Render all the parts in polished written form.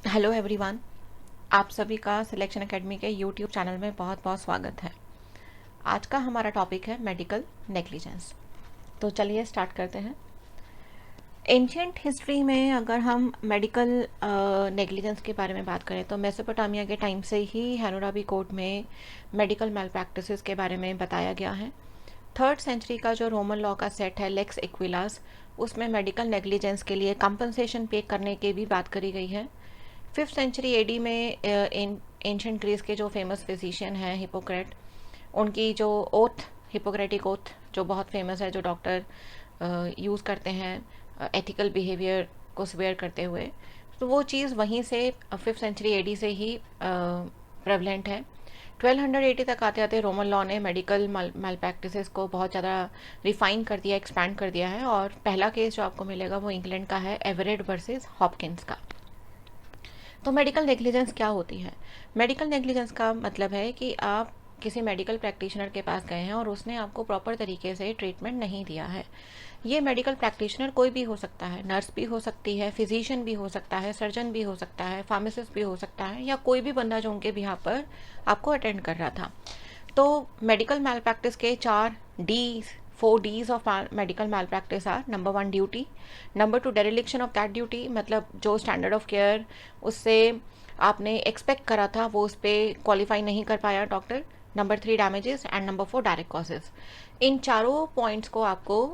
Hello everyone, आप सभी का सिलेक्शन एकेडमी के यूट्यूब चैनल में बहुत बहुत स्वागत है। आज का हमारा टॉपिक है मेडिकल नेग्लिजेंस। तो चलिए स्टार्ट करते हैं। एंशियंट हिस्ट्री में अगर हम मेडिकल नेग्लिजेंस के बारे में बात करें तो मेसोपोटामिया के टाइम से ही हैम्मुराबी कोड में मेडिकल मैल प्रैक्टिसेस के बारे में बताया गया है। 3rd सेंचुरी का जो रोमन लॉ का सेट है लेक्स एक्विलास, उसमें मेडिकल नेग्लिजेंस के लिए कंपनसेशन पे करने की भी बात करी गई है। 5th सेंचुरी एडी में एंशियंट ग्रीस के जो फेमस फिजिशियन हैं हिपोक्रेट, उनकी जो ओथ, हिपोक्रेटिक ओथ जो बहुत फेमस है, जो डॉक्टर यूज़ करते हैं एथिकल बिहेवियर को स्वेयर करते हुए, तो वो चीज़ वहीं से 5th सेंचुरी एडी से ही प्रेवलेंट है। 1280 तक आते आते रोमन लॉ ने मेडिकल मैल प्रैक्टिसेस को बहुत ज़्यादा रिफाइन कर दिया, एक्सपैंड कर दिया है। और पहला केस जो आपको मिलेगा वो इंग्लैंड का है, एवरेट वर्सेस हॉपकिंस का। तो मेडिकल नेग्लिजेंस क्या होती है? मेडिकल नेग्लिजेंस का मतलब है कि आप किसी मेडिकल प्रैक्टिशनर के पास गए हैं और उसने आपको प्रॉपर तरीके से ट्रीटमेंट नहीं दिया है। ये मेडिकल प्रैक्टिशनर कोई भी हो सकता है, नर्स भी हो सकती है, फिजिशियन भी हो सकता है, सर्जन भी हो सकता है, फार्मासिस्ट भी हो सकता है, या कोई भी बंदा जो उनके बिहाफ पर आपको अटेंड कर रहा था। तो मेडिकल मैल प्रैक्टिस के 4 Ds of medical malpractice are: number 1 duty, number 2 dereliction of that duty, मतलब जो स्टैंडर्ड ऑफ केयर उससे आपने एक्सपेक्ट करा था वो उस पर क्वालिफाई नहीं कर पाया doctor, number 3 damages, and number 4 direct causes. इन चारों पॉइंट्स को आपको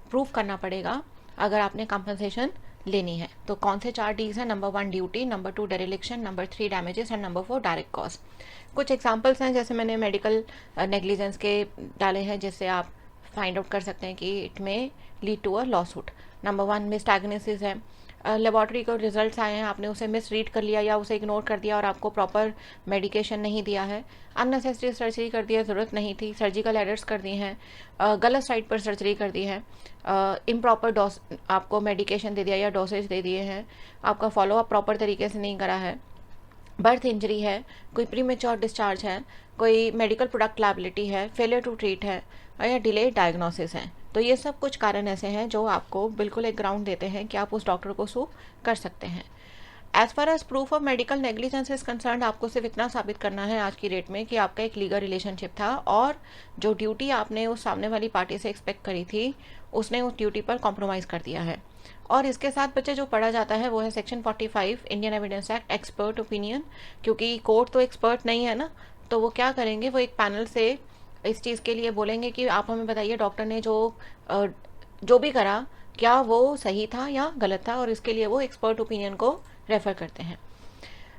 प्रूव करना पड़ेगा अगर आपने कंपनसेशन लेनी है। तो कौन से 4 Ds हैं? Number 1 duty, number 2 dereliction, number 3 damages and number 4 direct cause. कुछ एग्जांपल्स हैं, जैसे मैंने मेडिकल नेग्लिजेंस के डाले हैं, जिससे आप फाइंड आउट कर सकते हैं कि इट में lead to a lawsuit. Number 1 misdiagnosis है। लेबॉर्ट्री को रिजल्ट्स आए हैं, आपने उसे मिस रीड कर लिया या उसे इग्नोर कर दिया और आपको प्रॉपर मेडिकेशन नहीं दिया है, अननेसेसरी सर्जरी कर दिया, ज़रूरत नहीं थी, सर्जिकल एरर्स कर दी हैं, गलत साइड पर सर्जरी कर दी है, इम्प्रॉपर डोज आपको मेडिकेशन दे दिया या डोसेज दे दिए हैं, आपका फॉलोअप प्रॉपर तरीके से नहीं करा है, बर्थ इंजरी है, कोई प्रीमेच्योर डिस्चार्ज है, कोई मेडिकल प्रोडक्ट लायबिलिटी है, फेलियर टू ट्रीट है, या डिले डायग्नोसिस है। तो ये सब कुछ कारण ऐसे हैं जो आपको बिल्कुल एक ग्राउंड देते हैं कि आप उस डॉक्टर को सू कर सकते हैं। As far as proof of medical negligence is concern, आपको सिर्फ इतना साबित करना है आज की डेट में कि आपका एक लीगल रिलेशनशिप था और जो ड्यूटी आपने उस सामने वाली पार्टी से एक्सपेक्ट करी थी उसने उस ड्यूटी पर कॉम्प्रोमाइज़ कर दिया है। और इसके साथ बच्चे जो पढ़ा जाता है वो है section 45 Indian evidence act, expert opinion. क्योंकि कोर्ट तो एक्सपर्ट नहीं है ना, तो वो क्या करेंगे, वो एक पैनल से इस चीज़ के लिए बोलेंगे कि आप हमें बताइए डॉक्टर ने जो भी करा क्या वो सही था या गलत था, और इसके लिए वो एक्सपर्ट ओपिनियन को रेफर करते हैं।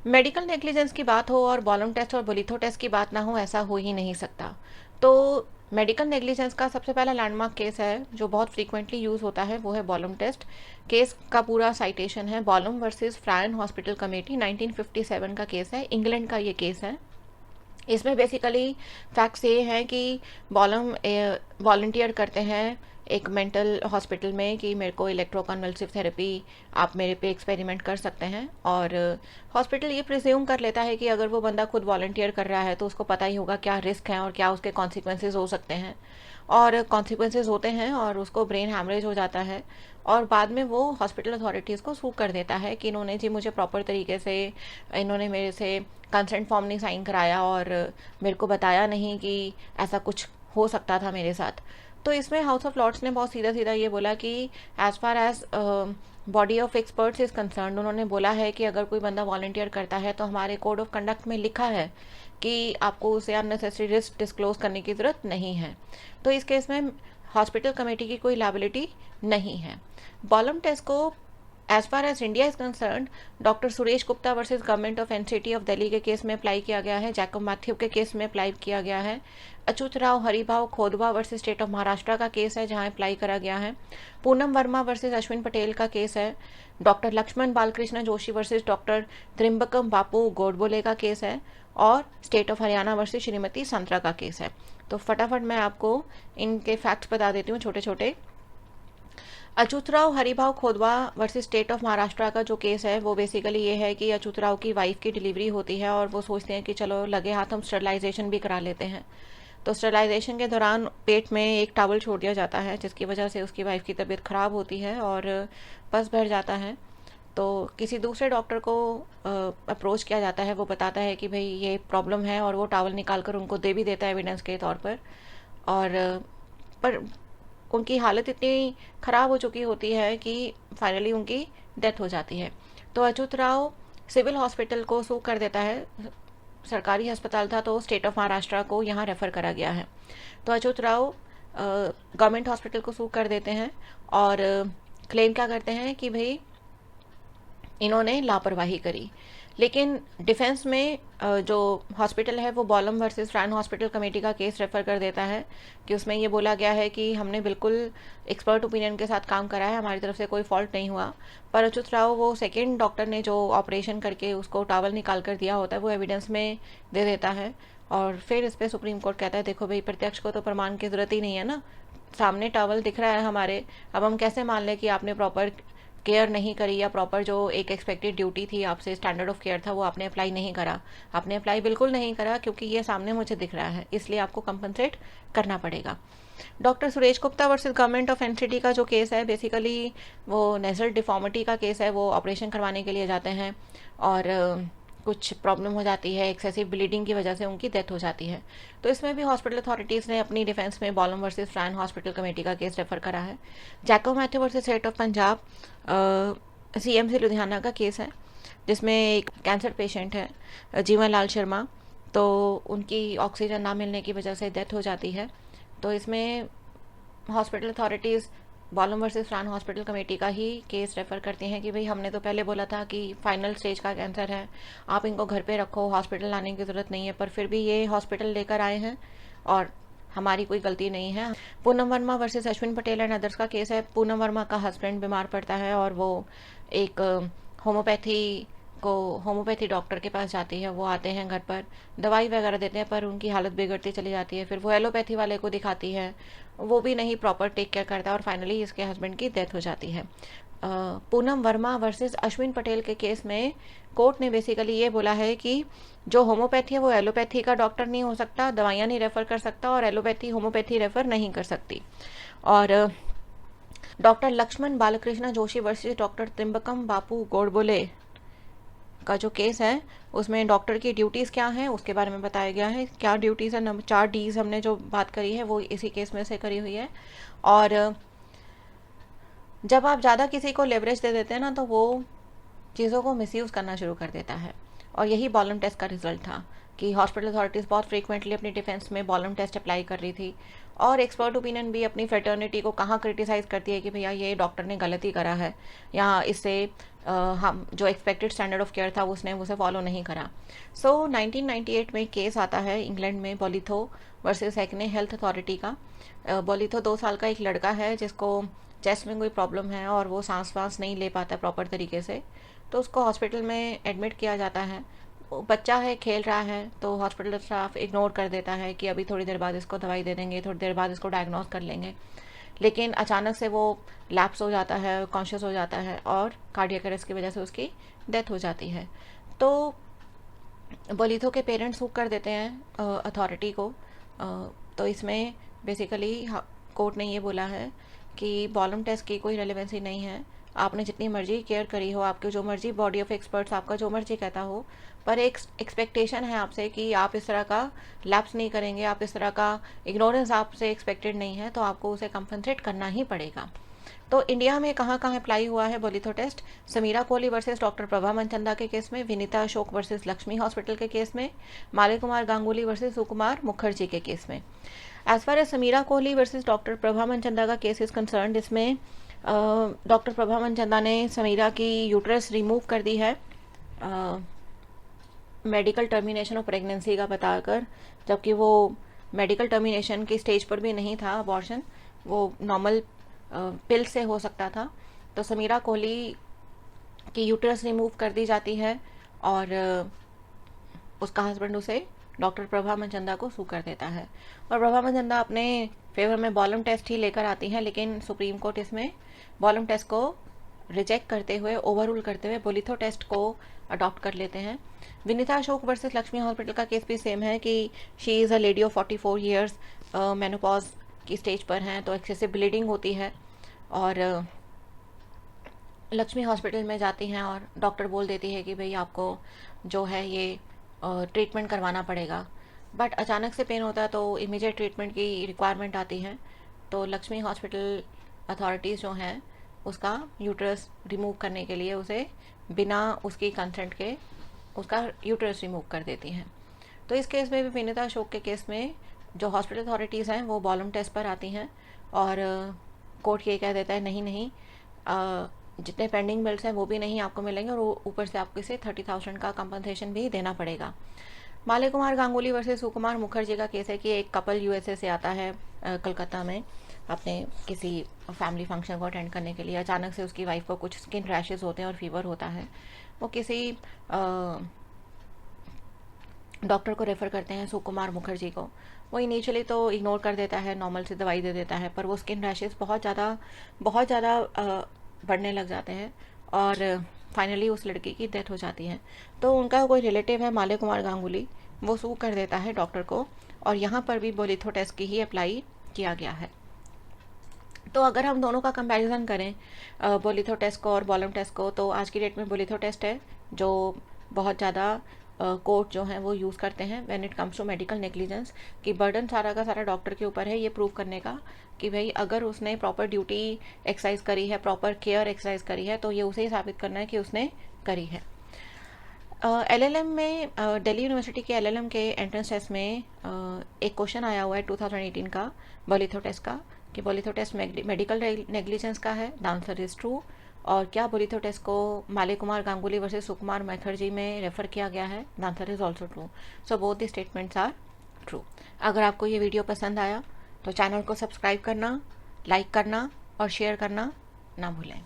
मेडिकल नेग्लिजेंस की बात हो और बॉलम टेस्ट और बोलिथो टेस्ट की बात ना हो, ऐसा हो ही नहीं सकता। तो मेडिकल नेग्लिजेंस का सबसे पहला लैंडमार्क केस है जो बहुत फ्रीक्वेंटली यूज़ होता है, वो है बॉलम टेस्ट। केस का पूरा साइटेशन है बॉलम वर्सेस फ्रायन हॉस्पिटल कमेटी, 1957 का केस है, इंग्लैंड का ये केस है। इसमें बेसिकली फैक्ट्स ये हैं कि बॉलम वॉलंटियर करते हैं एक मेंटल हॉस्पिटल में कि मेरे को इलेक्ट्रोकन्वल्सिव थेरेपी आप मेरे पे एक्सपेरिमेंट कर सकते हैं, और हॉस्पिटल ये प्रिज्यूम कर लेता है कि अगर वो बंदा खुद वॉलंटियर कर रहा है तो उसको पता ही होगा क्या रिस्क है और क्या उसके कॉन्सिक्वेंसेज हो सकते हैं, और कॉन्सिक्वेंसेज होते हैं और उसको ब्रेन हैमरेज हो जाता है। और बाद में वो हॉस्पिटल अथॉरिटीज़ को सू कर देता है कि इन्होंने जी मुझे प्रॉपर तरीके से, इन्होंने मेरे से कंसेंट फॉर्म नहीं साइन कराया और मेरे को बताया नहीं कि ऐसा कुछ हो सकता था मेरे साथ। तो इसमें हाउस ऑफ लॉर्ड्स ने बहुत सीधा सीधा ये बोला कि as far as body of experts is concern, उन्होंने बोला है कि अगर कोई बंदा वॉलंटियर करता है तो हमारे कोड ऑफ कंडक्ट में लिखा है कि आपको उसे अननेसेसरी रिस्क डिस्क्लोज करने की ज़रूरत नहीं है। तो इस केस में हॉस्पिटल कमेटी की कोई लायबिलिटी नहीं है। बॉलम टेस्ट को as far as India is concerned doctor Suresh Gupta versus government of NCT of Delhi के केस में अप्लाई किया गया है, जैकब मैथ्यू के केस में अप्लाई किया गया है, Achyut Rao Haribhau Khodwa versus state of Maharashtra का केस है जहां अप्लाई करा गया है, पूनम वर्मा वर्सेस अश्विन पटेल का केस है, doctor Laxman Balkrishna Joshi versus doctor Trimbak Bapu Godbole का केस है, और state of Haryana versus Shrimati संतरा का केस है। तो फटाफट मैं आपको इनके फैक्ट्स बता देती हूँ छोटे छोटे। Achyutrao Haribhau Khodwa versus state of Maharashtra का जो केस है वो बेसिकली ये है कि अच्युतराव की वाइफ की डिलीवरी होती है और वो सोचते हैं कि चलो लगे हाथ हम स्टरलाइजेशन भी करा लेते हैं। तो स्टरलाइजेशन के दौरान पेट में एक टॉवल छोड़ दिया जाता है जिसकी वजह से उसकी वाइफ की तबीयत ख़राब होती है और पस भर जाता है। तो किसी दूसरे डॉक्टर को अप्रोच किया जाता है, वो बताता है कि भाई ये प्रॉब्लम है, और वो टॉवल निकाल कर उनको दे भी देता है एविडेंस के तौर पर। और पर उनकी हालत इतनी ख़राब हो चुकी होती है कि फाइनली उनकी डेथ हो जाती है। तो अच्युत राव सिविल हॉस्पिटल को सू कर देता है। सरकारी अस्पताल था तो स्टेट ऑफ महाराष्ट्र को यहाँ रेफ़र करा गया है। तो अच्युत राव गवर्नमेंट हॉस्पिटल को सू कर देते हैं और क्लेम क्या करते हैं कि भाई इन्होंने लापरवाही करी। लेकिन डिफेंस में जो हॉस्पिटल है वो बॉलम वर्सेस फ्रैन हॉस्पिटल कमेटी का केस रेफर कर देता है कि उसमें ये बोला गया है कि हमने बिल्कुल एक्सपर्ट ओपिनियन के साथ काम करा है, हमारी तरफ से कोई फॉल्ट नहीं हुआ। पर अच्युत राव वो सेकेंड डॉक्टर ने जो ऑपरेशन करके उसको टॉवल निकाल कर दिया होता है वो एविडेंस में दे देता है। और फिर इस पर सुप्रीम कोर्ट कहता है देखो भाई, प्रत्यक्ष को तो प्रमाण की ज़रूरत ही नहीं है ना, सामने टॉवल दिख रहा है हमारे, अब हम कैसे मान लें कि आपने प्रॉपर केयर नहीं करी या प्रॉपर जो एक एक्सपेक्टेड ड्यूटी थी आपसे, स्टैंडर्ड ऑफ केयर था, वो आपने अप्लाई नहीं करा। आपने अप्लाई बिल्कुल नहीं करा क्योंकि ये सामने मुझे दिख रहा है, इसलिए आपको कंपनसेट करना पड़ेगा। Doctor Suresh Gupta versus government of NCT का जो केस है, बेसिकली वो नेजल डिफॉर्मिटी का केस है। वो ऑपरेशन करवाने के लिए जाते हैं और कुछ प्रॉब्लम हो जाती है, एक्सेसिव ब्लीडिंग की वजह से उनकी डेथ हो जाती है। तो इसमें भी हॉस्पिटल अथॉरिटीज़ ने अपनी डिफेंस में Bolam versus Friern hospital committee का केस रेफर करा है। Jacob Mathew versus state of Punjab CMC Ludhiana का केस है, जिसमें एक कैंसर पेशेंट है जीवन लाल शर्मा, तो उनकी ऑक्सीजन ना मिलने की वजह से डेथ हो जाती है। तो इसमें hospital authorities बॉलम versus Friern hospital committee का ही केस रेफर करती हैं कि भाई हमने तो पहले बोला था कि फाइनल स्टेज का कैंसर है, आप इनको घर पे रखो, हॉस्पिटल लाने की ज़रूरत नहीं है, पर फिर भी ये हॉस्पिटल लेकर आए हैं और हमारी कोई गलती नहीं है। Poonam Verma versus Ashwin Patel and others का केस है। पूनम वर्मा का हस्बैंड बीमार पड़ता है और वो एक होम्योपैथी डॉक्टर के पास जाती है। वो आते हैं घर पर, दवाई वगैरह देते हैं, पर उनकी हालत बिगड़ती चली जाती है। फिर वो एलोपैथी वाले को दिखाती है, वो भी नहीं प्रॉपर टेक केयर करता और फाइनली इसके हस्बैंड की डेथ हो जाती है। पूनम वर्मा वर्सेस अश्विन पटेल के केस में कोर्ट ने बेसिकली ये बोला है कि जो होम्योपैथी है वो एलोपैथी का डॉक्टर नहीं हो सकता, दवाइयाँ नहीं रेफ़र कर सकता, और एलोपैथी होम्योपैथी रेफ़र नहीं कर सकती। और doctor Laxman Balkrishna Joshi versus doctor Trimbak Bapu Godbole का जो केस है, उसमें डॉक्टर की ड्यूटीज़ क्या हैं उसके बारे में बताया गया है। क्या ड्यूटीज़ है, 4 डीज हमने जो बात करी है वो इसी केस में से करी हुई है। और जब आप ज़्यादा किसी को लेवरेज दे देते हैं ना, तो वो चीज़ों को मिसयूज़ करना शुरू कर देता है। और यही बॉलम टेस्ट का रिजल्ट था कि हॉस्पिटल अथॉरिटीज़ बहुत फ्रीक्वेंटली अपनी डिफेंस में बॉलम टेस्ट अप्लाई कर रही थी। और एक्सपर्ट ओपिनियन भी अपनी फ्रेटर्निटी को कहाँ क्रिटिसाइज़ करती है कि भैया ये डॉक्टर ने गलती करा है, या इससे हम जो एक्सपेक्टेड स्टैंडर्ड ऑफ केयर था उसने उसे फॉलो नहीं करा। सो 1998 में केस आता है इंग्लैंड में बोलिथो वर्सेस एक्ने हेल्थ अथॉरिटी का। बोलिथो 2 साल का एक लड़का है जिसको चेस्ट में कोई प्रॉब्लम है और वो सांस वांस नहीं ले पाता प्रॉपर तरीके से, तो उसको हॉस्पिटल में एडमिट किया जाता है। वो बच्चा है, खेल रहा है, तो हॉस्पिटल स्टाफ इग्नोर कर देता है कि अभी थोड़ी देर बाद इसको दवाई दे देंगे, थोड़ी देर बाद इसको डायग्नोस कर लेंगे। लेकिन अचानक से वो लैप्स हो जाता है, कॉन्शियस हो जाता है और कार्डियक अरेस्ट की वजह से उसकी डेथ हो जाती है। तो बोलिथो के पेरेंट्स हुक कर देते हैं अथॉरिटी को। तो इसमें बेसिकली कोर्ट ने ये बोला है कि बॉलम टेस्ट की कोई रेलेवेंसी नहीं है, आपने जितनी मर्जी केयर करी हो, आपके जो मर्जी बॉडी ऑफ एक्सपर्ट्स आपका जो मर्जी कहता हो, पर एक एक्सपेक्टेशन है आपसे कि आप इस तरह का लैप्स नहीं करेंगे, आप इस तरह का इग्नोरेंस आपसे एक्सपेक्टेड नहीं है, तो आपको उसे कंपनसेट करना ही पड़ेगा। तो इंडिया में कहाँ कहाँ अप्लाई हुआ है Bolitho test? Samira Kohli versus doctor Prabha Manchanda के केस में, विनीता अशोक वर्सेस लक्ष्मी हॉस्पिटल के केस में, माले कुमार गांगुली वर्सेस सुकुमार मुखर्जी के केस में। As far as Samira Kohli versus doctor Prabha Manchanda का केस इज कंसर्न, इसमें डॉक्टर प्रभा मनचंदा ने समीरा की यूट्रस रिमूव कर दी है मेडिकल टर्मिनेशन ऑफ प्रेगनेंसी का बताकर, जबकि वो मेडिकल टर्मिनेशन की स्टेज पर भी नहीं था अबॉर्शन, वो नॉर्मल पिल से हो सकता था। तो समीरा कोहली की यूट्रस रिमूव कर दी जाती है और उसका हस्बैंड उसे डॉक्टर प्रभा मनचंदा को सू कर देता है। और प्रभा मनचंदा अपने फेवर में बॉलम टेस्ट ही लेकर आती हैं, लेकिन सुप्रीम कोर्ट इसमें बॉलम टेस्ट को रिजेक्ट करते हुए, ओवररूल करते हुए बोलिथो टेस्ट को अडॉप्ट कर लेते हैं। विनीता अशोक वर्सेस लक्ष्मी हॉस्पिटल का केस भी सेम है कि she is a lady of 44 years, menopause की स्टेज पर हैं, तो एक्सेसिव ब्लीडिंग होती है और लक्ष्मी हॉस्पिटल में जाती हैं और डॉक्टर बोल देती है कि भाई आपको जो है ये ट्रीटमेंट करवाना पड़ेगा, बट अचानक से पेन होता है तो इमीडिएट ट्रीटमेंट की रिक्वायरमेंट आती है। तो लक्ष्मी हॉस्पिटल अथॉरिटीज़ जो हैं उसका यूट्रस रिमूव करने के लिए उसे बिना उसकी कंसेंट के उसका यूट्रस रिमूव कर देती हैं। तो इस केस में भी विनीता अशोक के केस में जो हॉस्पिटल अथॉरिटीज़ हैं वो वॉल्यूम टेस्ट पर आती हैं और कोर्ट ये कह देता है नहीं नहीं, जितने पेंडिंग बिल्स हैं वो भी नहीं आपको मिलेंगे और ऊपर से आपको इसे 30,000 का कंपनसेशन भी देना पड़ेगा। माले कुमार गांगुली वर्सेस सुकुमार मुखर्जी का केस है कि एक कपल यूएसए से आता है कलकत्ता में अपने किसी फैमिली फंक्शन को अटेंड करने के लिए। अचानक से उसकी वाइफ को कुछ स्किन रैशेस होते हैं और फीवर होता है। वो किसी डॉक्टर को रेफ़र करते हैं, सुकुमार मुखर्जी को। वो इनिशियली तो इग्नोर कर देता है, नॉर्मल से दवाई दे देता है, पर वो स्किन रैशेस बहुत ज़्यादा बढ़ने लग जाते हैं और फाइनली उस लड़की की डेथ हो जाती है। तो उनका कोई रिलेटिव है माले कुमार गांगुली, वो सू कर देता है डॉक्टर को और यहाँ पर भी बोलिथो टेस्ट की ही अप्लाई किया गया है। तो अगर हम दोनों का कंपैरिजन करें बोलिथो टेस्ट को और बॉलम टेस्ट को, तो आज की डेट में बोलिथो टेस्ट है जो बहुत ज़्यादा कोर्ट जो हैं वो यूज़ करते हैं when it comes to medical negligence. कि बर्डन सारा का सारा डॉक्टर के ऊपर है ये प्रूव करने का कि भाई अगर उसने प्रॉपर ड्यूटी एक्सरसाइज करी है, प्रॉपर केयर एक्सरसाइज करी है, तो ये उसे ही साबित करना है कि उसने करी है। एलएलएम में दिल्ली यूनिवर्सिटी के एलएलएम के एंट्रेंस टेस्ट में एक क्वेश्चन आया हुआ है 2018 का बोलिथो टेस्ट का कि बोलिथो टेस्ट मेडिकल नेग्लिजेंस का है। The answer is true. और क्या बोलिथो टेस्ट को माले कुमार गांगुली वर्सेस सुकुमार मुखर्जी में रेफर किया गया है? The answer is also true. So both the statements are true. अगर आपको ये वीडियो पसंद आया तो चैनल को सब्सक्राइब करना, लाइक करना और शेयर करना ना भूलें।